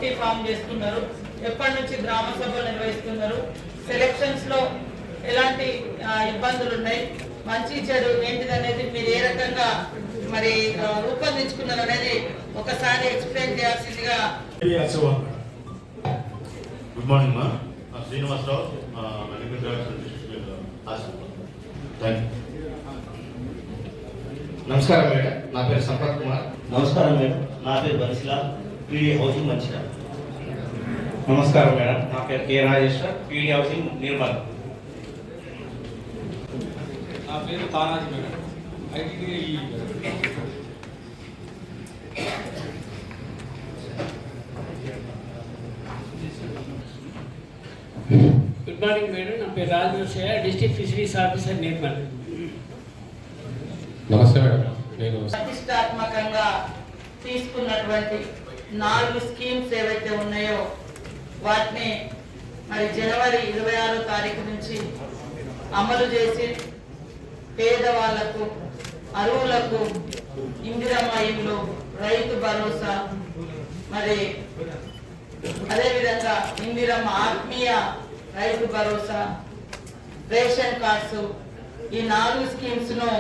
Committee form చేస్తున్నారు, ఎప్పటి నుంచి గ్రామ సభలు నిర్వహిస్తున్నారు, సెలక్షన్స్ లో ఎలాంటి ఇబ్బందులు ఉన్నాయి, మంచి చెడు ఏంటిది అనేది మీరు ఏ రకంగా మరి రూపొందించుకున్నారు అనేది ఒకసారి ఎక్స్ప్లెయిన్ చేయాల్సిందిగా. గుడ్ మార్నింగ్ మా శ్రీనివాసరావు, నమస్కారం మేడం, నా పేరు సంపత్ కుమార్. నమస్కారం మేడం, నా పేరు బన్సిలాల్, పీడీ హౌసింగ్ మంచిర్యాల. నమస్కారం మేడం, నా పేరు K Rajeshwar, PD housing Nirmal. నా పేరు Tanaji madam, ITD. Good morning madam, నా పేరు Rajeshwara, district fisheries officer Nirmal. నమస్తే మేడం, నేను ప్రతిష్టాత్మకంగా తీసుకున్నటువంటి 4 స్కీమ్స్ ఏవైతే ఉన్నాయో వాటిని మరి జనవరి 26వ తారీఖు నుంచి అమలు చేసి పేదవాళ్లకు, అరువులకు ఇందిరమ్మ ఇల్లు, రైతు భరోసా, మరి అదేవిధంగా ఇందిరమ్మ ఆత్మీయ రైతు భరోసా, రేషన్ కార్డ్స్, ఈ 4 స్కీమ్స్ ను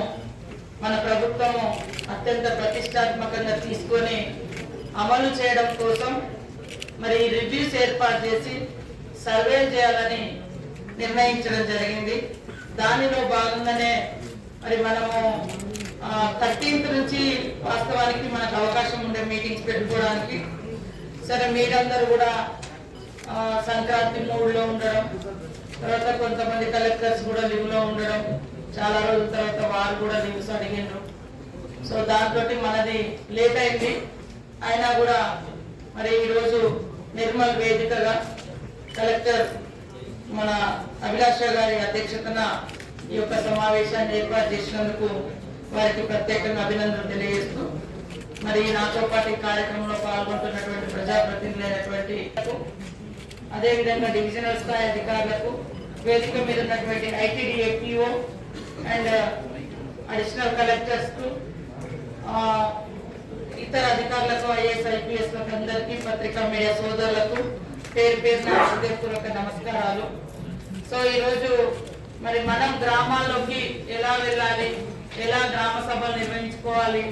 మన ప్రభుత్వము అత్యంత ప్రతిష్టాత్మకంగా తీసుకొని అమలు చేయడం కోసం మరి రివ్యూస్ ఏర్పాటు చేసి సర్వే చేయాలని నిర్ణయించడం జరిగింది. దానిలో భాగంగానే మరి మనము 13th నుంచి వాస్తవానికి మనకు అవకాశం ఉండే మీటింగ్స్ పెట్టుకోవడానికి. సరే, మీరందరూ కూడా సంక్రాంతి మూడ్లో ఉండడం, తర్వాత కొంతమంది కలెక్టర్స్ కూడా లీవ్లో ఉండడం, చాలా రోజుల తర్వాత వారు కూడా లీవ్స్ అడిగినారు. సో దాంతో మనది లేట్ అయింది. అయినా కూడా మరి ఈరోజు నిర్మల్ వేదికగా కలెక్టర్ మన అభిలాష గారి అధ్యక్షతన ఈ యొక్క సమావేశాన్ని ఏర్పాటు చేసినందుకు వారికి ప్రత్యేకంగా అభినందనలు తెలియజేస్తూ, మరి నాతో పాటు ఈ కార్యక్రమంలో పాల్గొంటున్నటువంటి ప్రజాప్రతినిధులైనటువంటి, అదేవిధంగా డివిజనల్ స్థాయి అధికారులకు, వేదిక మీద ఉన్నటువంటి ITD FEO and additional collectors కు, ఇతర అధికారులకు, ఐఏఎస్ ఐపీఎస్ లకు అందరికీ, పత్రికా మీడియా సోదరులకు పేరు పేరున హృదయపూర్వక నమస్కారాలు. సో ఈరోజు మరి మనం గ్రామాల్లోకి ఎలా వెళ్ళాలి, ఎలా గ్రామ సభలు నిర్వహించుకోవాలి,